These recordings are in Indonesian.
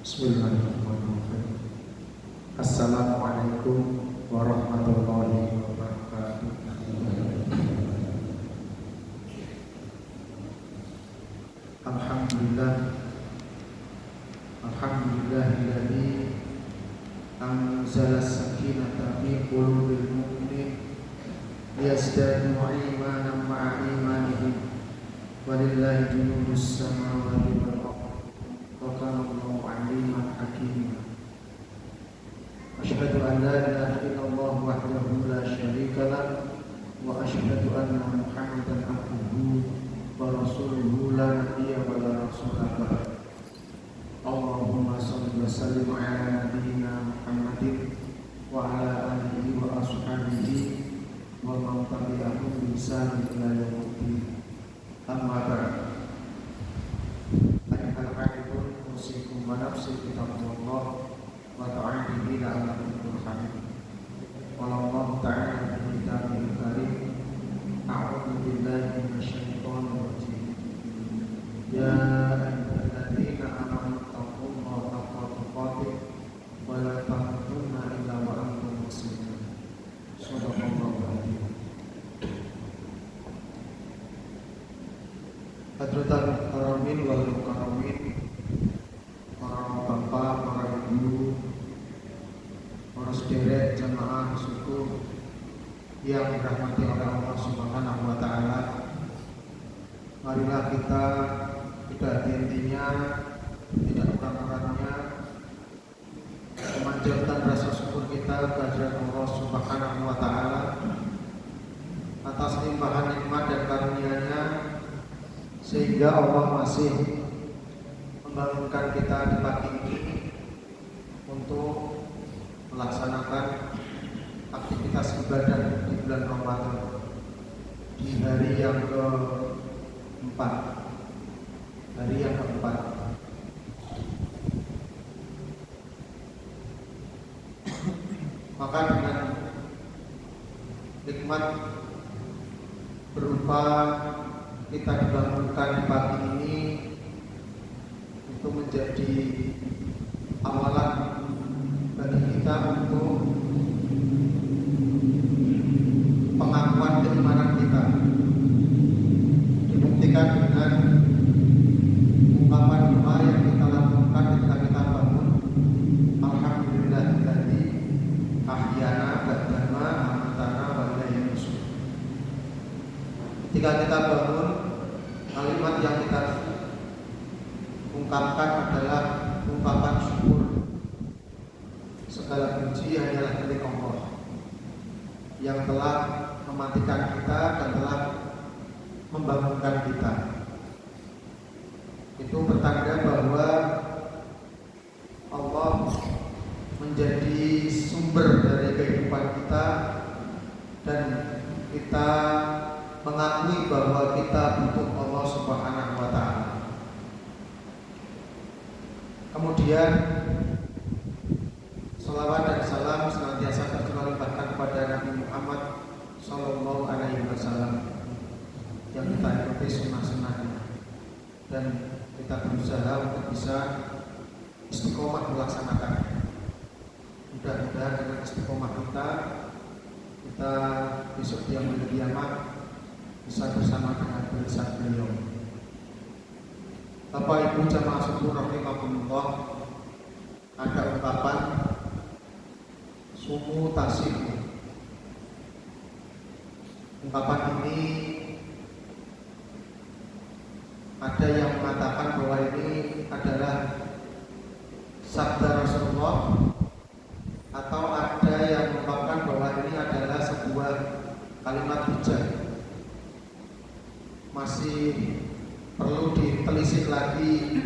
Bismillahirrahmanirrahim. Assalamualaikum warahmatullahi wabarakatuh. Alhamdulillah, alhamdulillahilladzi anzala as-sakinata fi qulubil mu'minin liyazdadu imanan ma'a imanihim walillahi junudus samawati wal ardh wa kana Allahu 'aliman hakima. Asyhadu an la ilaha illallah wahdahu la syarika lah wa asyhadu anna Muhammadan abduhu wa rasuluhu la nabiyya wa la rasula ba'd. Allahumma shalli wa sallim ala nabiyyina Muhammadin wa ala alihi wa ashabihi wa man tabi'ahum bi ihsan ila yaumil amma ba'd. Ayuhal hafidun usikum wa nafsi bittaqwallah wa ta'atihi la'allakum turhamun. Qala Allah ta'ala fi kitabihil karim, a'udzu billahi minasyaitonir rajim. Ya ayyuhalladzina amanu taqullaha haqqa tuqatih wa la tamutunna illa wa antum muslimun. Shadaqallahu adzim. Hadratul karamin wal mukaramin, para bapak, para ibu, para sederek jamaah suku yang dirahmati oleh Allah Subhanahu wa taala. Marilah kita pada intinya, tidak kurang-kurangnya, memanjatkan rasa syukur kita kepada Allah Subhanahu wa taala atas limpahan nikmat dan karunia-Nya, sehingga Allah masih membangunkan kita di pagi ini untuk melaksanakan aktivitas ibadah di bulan Ramadan di hari yang keempat. Maka dengan nikmat berupa kita dibangunkan di pagi ini itu menjadi awalan bagi kita untuk pengakuan keimanan kita, dibuktikan dengan ungkapan doa yang kita lakukan ketika kita bangun. Alhamdulillahilladzi ahyana ba'dama amatana wa ilaihi nusyur. Ketika kita bangun, kalimat yang kita ungkapkan adalah ungkapan syukur. Segala puji hanyalah milik Allah yang telah mematikan kita dan telah membangunkan kita. Itu bertanda bahwa Allah menjadi sumber dari kehidupan kita dan kita mengakui bahwa kita butuh Allah Subhanahu wa taala. Kemudian salawat dan salam senantiasa tercurahkan kepada Nabi Muhammad sallallahu alaihi wasallam yang kita ikuti sunnah-sunnahnya dan kita berusaha untuk bisa istiqomah melaksanakannya. Mudah-mudahan dengan istiqomah kita besok di yaumul qiyamah bisa bersama dengan barisan beliau. Bapak Ibu jamaah syukur rahimakumullah, ada ungkapan sumu tasik. Ungkapan ini ada yang mengatakan bahwa ini adalah sabda Rasulullah, atau ada yang mengungkapkan bahwa ini adalah sebuah kalimat hujah. Masih perlu ditelisik lagi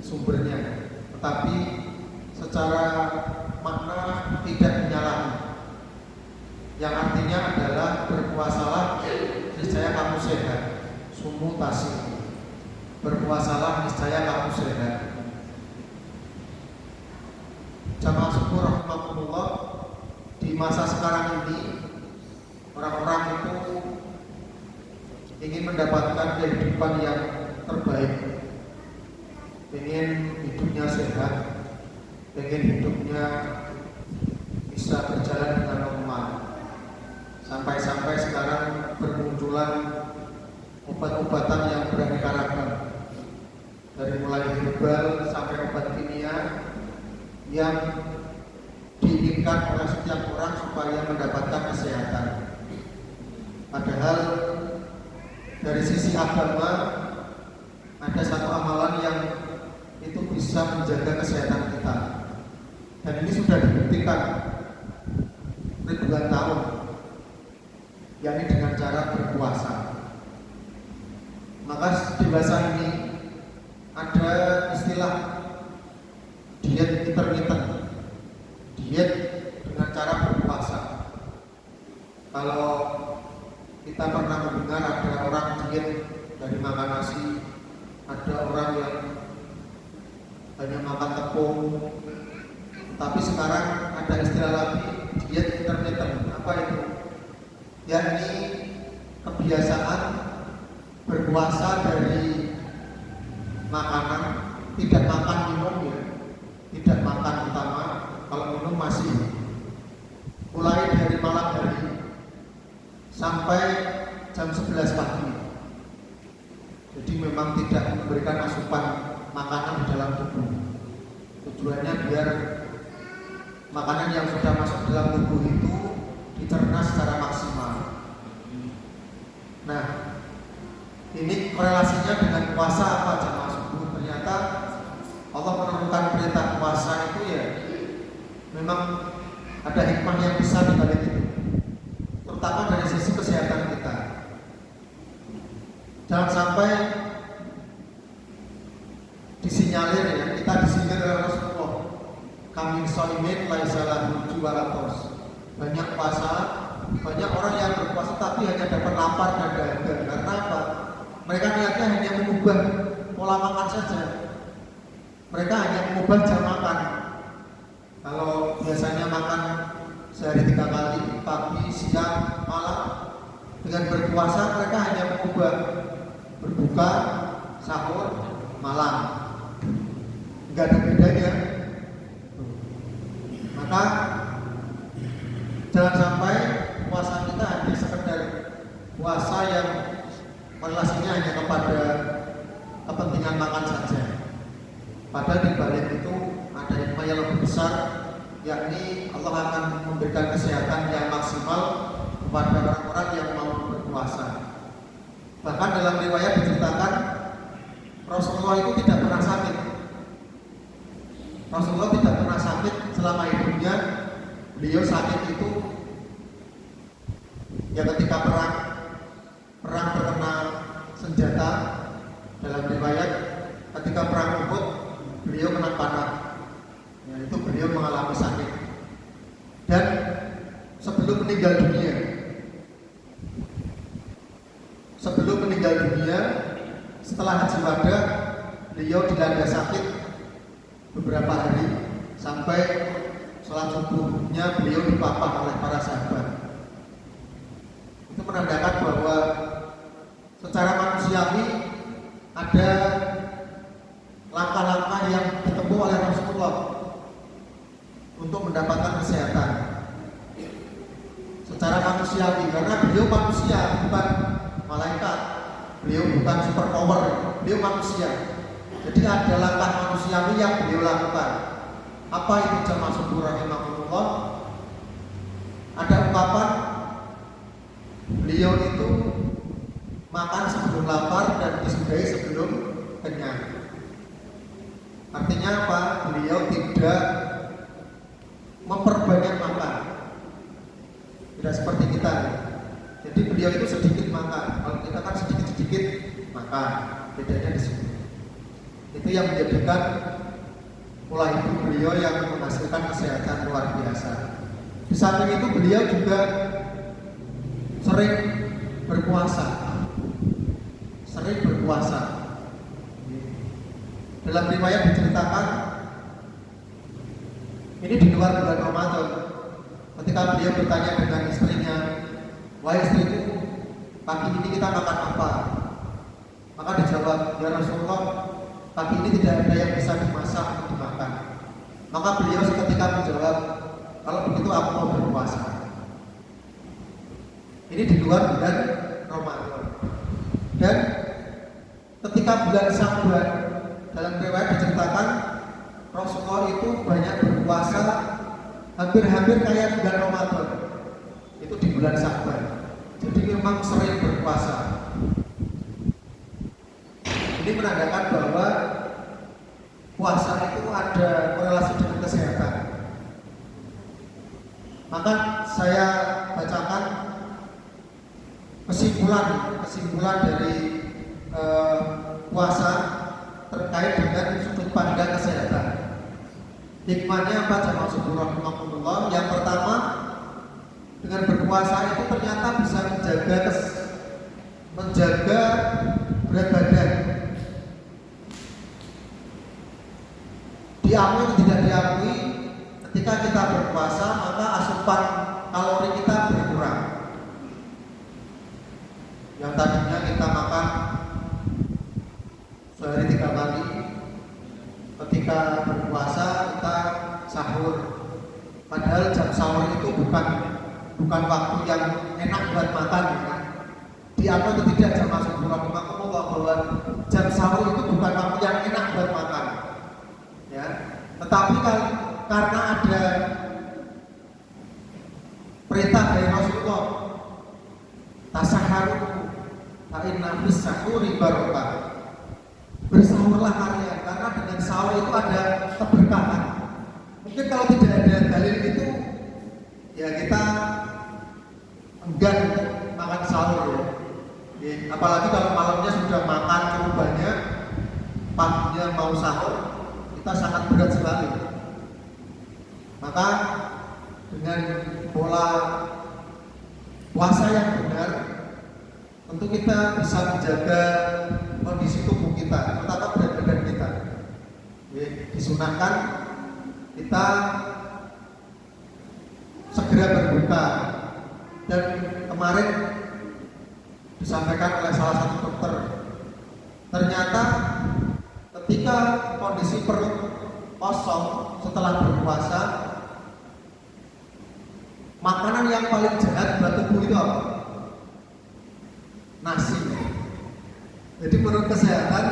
sumbernya, tetapi secara makna tidak menyalahi, yang artinya adalah berpuasalah niscaya kamu sehat. Sumu tasik, berpuasalah niscaya kamu sehat. Jamaah syukur rahmatullah, di masa sekarang ini orang-orang itu ingin mendapatkan kehidupan yang terbaik, ingin hidupnya sehat, pengen hidupnya bisa berjalan dengan normal. Sampai-sampai sekarang bermunculan obat-obatan yang beraneka ragam, dari mulai herbal sampai obat kimia yang diinginkan oleh setiap orang supaya mendapatkan kesehatan. Padahal dari sisi agama ada satu amalan yang itu bisa menjaga kesehatan kita, dan ini sudah dibuktikan ribuan tahun, yakni dengan cara berpuasa. Maka dewasa ini ada istilah diet intermittent, diet dengan cara berpuasa. Kalau kita pernah mendengar ada orang diet dari makan nasi, ada orang yang hanya makan tepung, tapi sekarang ada istilah lagi, diet intermittent. Apa itu? Yakni kebiasaan berpuasa dari makanan, tidak makan minum ya, tidak makan utama, kalau minum masih, mulai dari malam hari sampai jam 11 pagi. Jadi memang tidak memberikan asupan makanan di dalam tubuh. Tujuannya biar makanan yang sudah masuk dalam tubuh itu dicerna secara maksimal. Nah, ini korelasinya dengan puasa apa jamaah subuh? Ternyata Allah menurunkan perintah puasa itu ya memang ada hikmah yang besar di balik itu, terutama dari sisi kesehatan kita. Jangan sampai disinyalir ya, kita disinyalir oleh Rasulullah, kami sholimin laisa lahu juwaratos. Banyak puasa, banyak orang yang berpuasa tapi hanya dapat lapar dan dahaga. Karena apa? Mereka niatnya hanya mengubah pola makan saja. Mereka hanya mengubah jam makan. Kalau biasanya makan sehari 3 kali, pagi, siang, malam, dengan berpuasa mereka hanya mengubah berbuka, sahur, malam. Enggak ada bedanya. Maka jangan sampai puasa kita hanya sekedar puasa yang relasinya hanya kepada kepentingan makan saja. Padahal di balik itu ada hikmah yang lebih besar, yakni Allah akan memberikan kesehatan yang maksimal kepada orang-orang yang mau berpuasa. Bahkan dalam riwayat diceritakan Rasulullah itu tidak pernah sakit. Rasulullah tidak pernah sakit selama hidupnya. Beliau sakit itu ya ketika perang terkena senjata. Dalam riwayat ketika perang Uhud beliau kena panah, ya, itu beliau mengalami sakit. Dan sebelum meninggal dunia, setelah haji wada, beliau dilanda sakit beberapa hari sampai sholat subuhnya beliau dipapah oleh para sahabat. Itu menandakan bahwa secara manusiawi ada langkah-langkah yang ditempuh oleh Rasulullah untuk mendapatkan kesehatan secara manusiawi, karena beliau manusia bukan malaikat, beliau bukan super power, beliau manusia. Jadi ada langkah manusiawi yang beliau lakukan. Apa itu jamaah subuh rahimahullah? Ada ungkapan beliau itu makan sebelum lapar dan disudahi sebelum kenyang. Artinya apa? Beliau tidak memperbanyak makan, tidak seperti kita. Jadi beliau itu sedikit makan. Kalau kita kan sedikit-sedikit makan. Bedanya di sini. Itu yang menjadikan pola hidup beliau yang menghasilkan kesehatan luar biasa. Di samping itu beliau juga sering berpuasa. Dalam riwayat diceritakan ini di luar bulan Ramadan. Ketika beliau bertanya dengan istrinya, "Wahai istriku, pagi ini kita makan apa?" Maka dijawab, "Ya Rasulullah, pagi ini tidak ada yang bisa dimasak untuk dimakan. Maka beliau seketika menjawab, kalau begitu aku mau berpuasa. Ini di luar bulan Ramadan. Dan ketika bulan Sya'ban, dalam riwayat diceritakan Rasulullah itu banyak berpuasa hampir-hampir kayak bulan Ramadan. Itu di bulan Sya'ban. Jadi memang sering berpuasa. Ini menandakan bahwa puasa itu ada korelasi dengan kesehatan. Maka saya bacakan kesimpulan dari puasa terkait dengan sudut pandang kesehatan. Hikmahnya apa jamaah subur rahimakumullah? Yang pertama, dengan berpuasa itu ternyata bisa menjaga berat badan. Diakui atau tidak diakui, ketika kita berpuasa maka asupan kalori kita berkurang. Yang tadinya kita makan sehari 3 kali, ketika berpuasa kita sahur. Padahal jam sahur itu bukan waktu yang enak buat makan, ya. Diakui atau tidak jamaah subur rahimakumullah bahwa jam sahur itu bukan waktu yang enak buat makan, ya. Tetapi karena ada perintah dari Rasulullah, tasaharu fa inna fis sahuri barokah. Bersahurlah kalian, karena dengan sahur itu ada keberkahan. Mungkin kalau tidak ada dalil itu, ya kita enggan untuk makan sahur, ya. Apalagi kalau malamnya sudah makan cukup banyak, paginya mau sahur, kita sangat berat sekali. Maka dengan pola puasa yang benar, tentu kita bisa menjaga kondisi tubuh kita, terutama berat badan kita. Disunahkan kita segera berbuka. Dan kemarin disampaikan oleh salah satu dokter, ternyata ketika kondisi perut kosong setelah berpuasa, makanan yang paling jahat buat tubuh itu apa? Nasi. Jadi menurut kesehatan,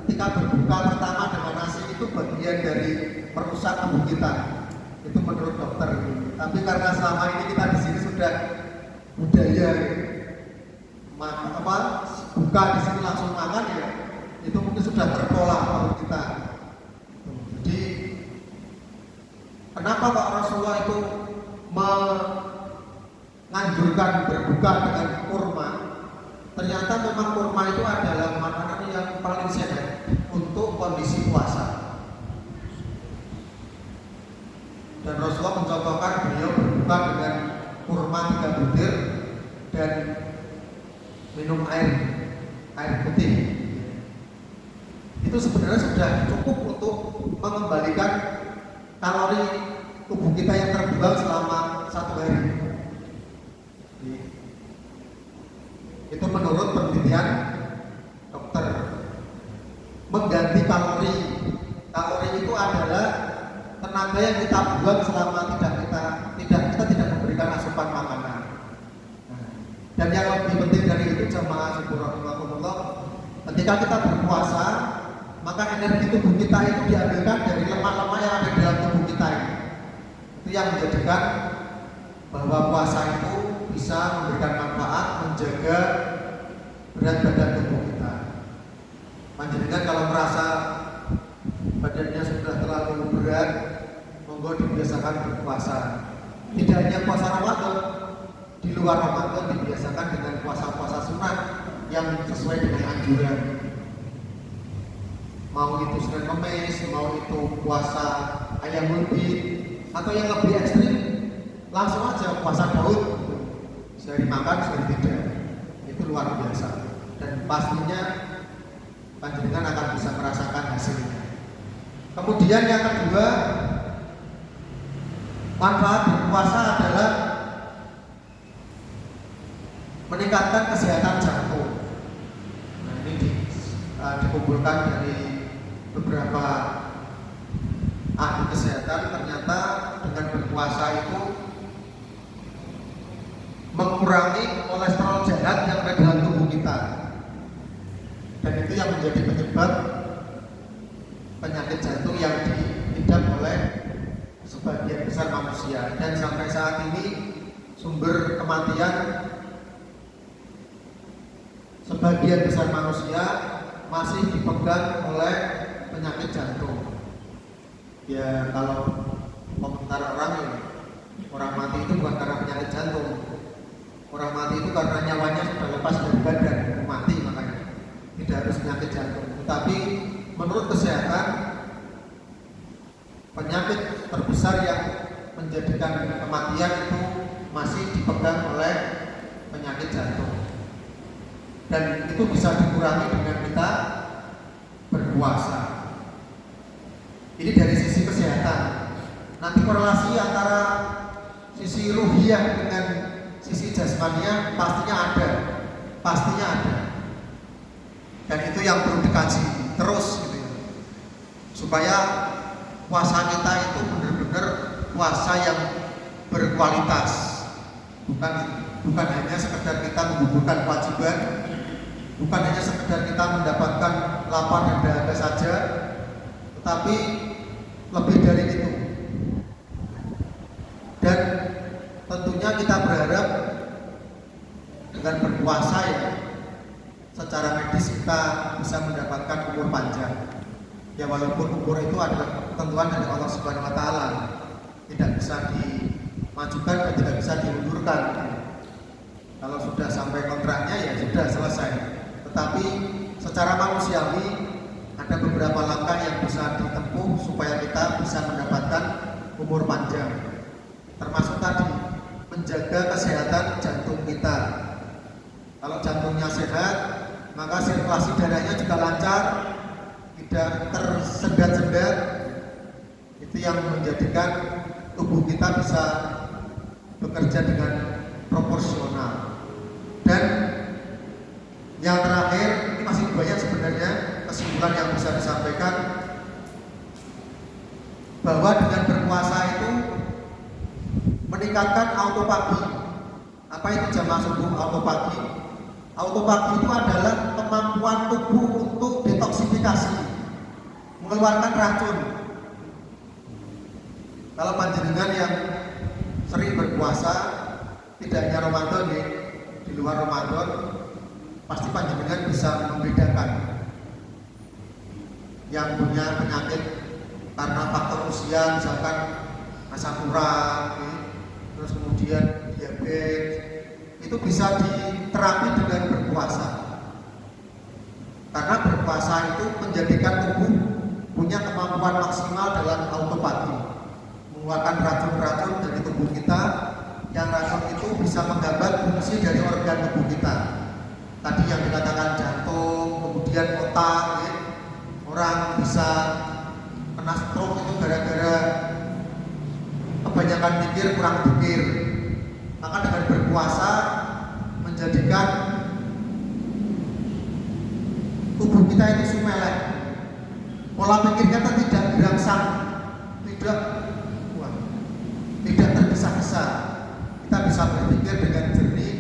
ketika berbuka pertama dengan nasi itu bagian dari merusak tubuh kita. Itu menurut dokter. Tapi karena selama ini kita di sini sudah budaya buka di sini langsung makan, ya, itu mungkin sudah terpola perut kita. Jadi kenapa Pak Rasulullah itu menganjurkan berbuka dengan kurma? Ternyata memang kurma itu adalah makanan yang paling sehat untuk kondisi puasa. Dan Rasulullah mencontohkan beliau berbuka dengan kurma 3 butir dan minum air putih. Itu sebenarnya sudah cukup untuk mengembalikan kalori tubuh kita yang terbuang selama 1 hari. Itu menurut penelitian dokter. Mengganti kalori itu adalah tenaga yang kita buang selama kita tidak memberikan asupan makanan. Dan yang lebih penting dari itu jamaah subur rahimakumullah, ketika kita berpuasa, maka energi tubuh kita itu diambilkan dari lemak-lemak yang ada di dalam tubuh kita ini. Itu yang menjadikan bahwa puasa itu bisa memberikan manfaat menjaga berat badan tubuh kita. Panjenengan kalau merasa badannya sudah terlalu berat, monggo dibiasakan berpuasa. Tidak hanya puasa Ramadan, di luar Ramadan dibiasakan dengan puasa-puasa sunat yang sesuai dengan anjuran. Mau itu Senin Kemis, mau itu puasa Ayyamul Bid, atau yang lebih ekstrim langsung aja puasa Daud, sehari makan sehari tidak. Itu luar biasa, dan pastinya panjenengan akan bisa merasakan hasilnya. Kemudian yang kedua, manfaat berpuasa adalah meningkatkan kesehatan jantung. Nah, ini dikumpulkan dari beberapa ahli kesehatan ternyata dengan berpuasa itu mengurangi kolesterol jahat yang ada dalam tubuh kita, dan itu yang menjadi penyebab penyakit jantung yang diidap oleh sebagian besar manusia. Dan sampai saat ini sumber kematian sebagian besar manusia masih dipegang oleh penyakit jantung. Ya kalau komentar orang ya, orang mati itu bukan karena penyakit jantung. Orang mati itu karena nyawanya sudah lepas dari badan, mati makanya. Tidak harus penyakit jantung. Tetapi menurut kesehatan, penyakit terbesar yang menjadikan kematian itu masih dipegang oleh penyakit jantung. Dan itu bisa dikurangi dengan kita berpuasa. Ini dari sisi kesehatan. Nanti korelasi antara sisi ruhiyah dengan sisi jasmania pastinya ada. Dan itu yang perlu dikaji terus gitu ya. Supaya puasa kita itu benar-benar puasa yang berkualitas. Bukan hanya sekedar kita menggugurkan kewajiban, bukan hanya sekedar kita mendapatkan lapar dan dahaga saja, tetapi lebih dari itu. Dan tentunya kita berharap dengan berpuasa ya, secara medis kita bisa mendapatkan umur panjang. Ya walaupun umur itu adalah ketentuan dari Allah Subhanahu wa taala, tidak bisa dimajukan dan tidak bisa diundurkan. Kalau sudah sampai kontraknya ya sudah selesai. Tetapi secara manusiawi ada beberapa langkah yang bisa ditempuh supaya kita bisa mendapatkan umur panjang. Termasuk tadi menjaga kesehatan jantung kita. Kalau jantungnya sehat, maka sirkulasi darahnya juga lancar, tidak tersendat-sendat. Itu yang menjadikan tubuh kita bisa bekerja dengan proporsional. Dan yang terakhir, ini masih banyak sebenarnya kesimpulan yang bisa disampaikan, bahwa dengan berpuasa itu meningkatkan autopagi. Apa itu jamaah subuh autopagi? Autopagi itu adalah kemampuan tubuh untuk detoksifikasi, mengeluarkan racun. Kalau panjenengan yang sering berpuasa, tidak hanya Ramadan ya, di luar Ramadan, pasti panjenengan bisa membedakan yang punya penyakit karena faktor usia, misalkan asam urat, terus kemudian diabetes, itu bisa diterapi dengan berpuasa. Karena berpuasa itu menjadikan tubuh punya kemampuan maksimal dalam autopagi, mengeluarkan racun-racun dari tubuh kita, yang racun itu bisa menghambat fungsi dari organ tubuh kita. Tadi yang dikatakan jantung, kemudian otak, ya. Orang bisa kena stroke itu gara-gara kebanyakan mikir, kurang pikir. Maka dengan berpuasa menjadikan tubuh kita itu sumelek, pola pikirnya tidak berangsang, tidak tergesa-gesa. Kita bisa berpikir dengan jernih.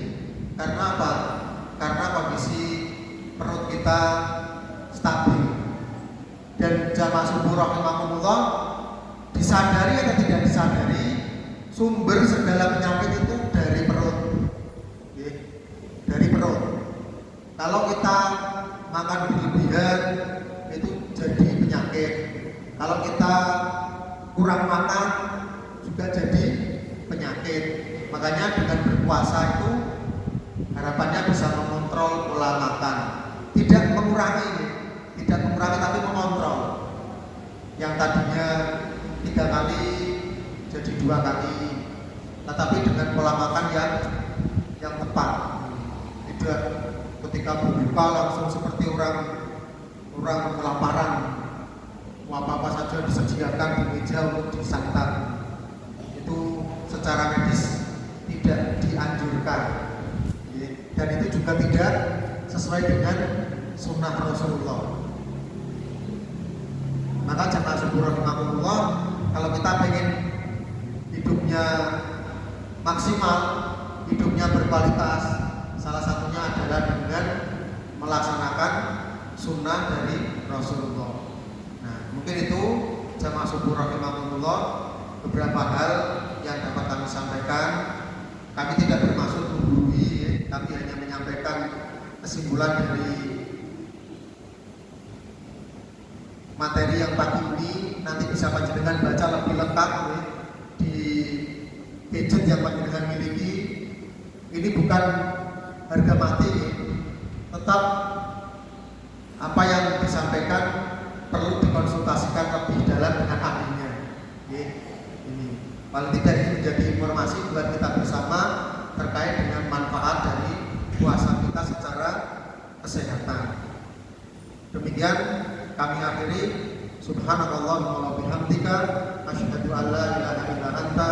Karena apa? Karena kondisi perut kita stabil. Dan jamaah subuh rahimakumullah, disadari atau tidak disadari, sumber segala penyakit itu dari perut. Dari perut. Kalau kita makan berlebihan, itu jadi penyakit. Kalau kita kurang makan, juga jadi penyakit. Makanya dengan berpuasa itu harapannya bisa mengontrol pola makan, tidak mengurangi tapi mengontrol. Yang tadinya 3 kali jadi 2 kali, tetapi dengan pola makan yang tepat. Tidak ketika berbuka langsung seperti orang kelaparan, apa-apa saja disediakan di meja untuk disantap. Itu secara medis tidak dianjurkan, dan itu juga tidak sesuai dengan sunnah Rasulullah. Maka jamaah subuh rahimakumullah, Kalau kita pengen hidupnya maksimal, hidupnya berkualitas, salah satunya adalah dengan melaksanakan sunnah dari Rasulullah. Nah, mungkin itu jamaah subuh rahimakumullah beberapa hal yang dapat kami sampaikan. Kami tidak bermaksud menggurui, kami hanya menyampaikan kesimpulan dari materi yang pagi ini. Nanti bisa panjenengan baca lebih lengkap di gadget yang panjenengan miliki. Ini bukan harga mati, tetap apa yang disampaikan perlu dikonsultasikan lebih dalam dengan ahlinya. Ini paling tidak ini menjadi informasi buat kita bersama terkait dengan manfaat dari puasa kita secara kesehatan. Demikian kami akhiri. Subhanallah wa bihamdika asyhadu an la ilaha illa anta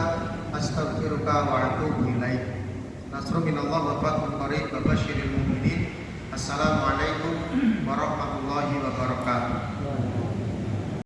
astaghfiruka wa atubu ilaik. Nasrun minallah wa fathun qarib wa basyiril mu'minin. Assalamualaikum warahmatullahi wabarakatuh.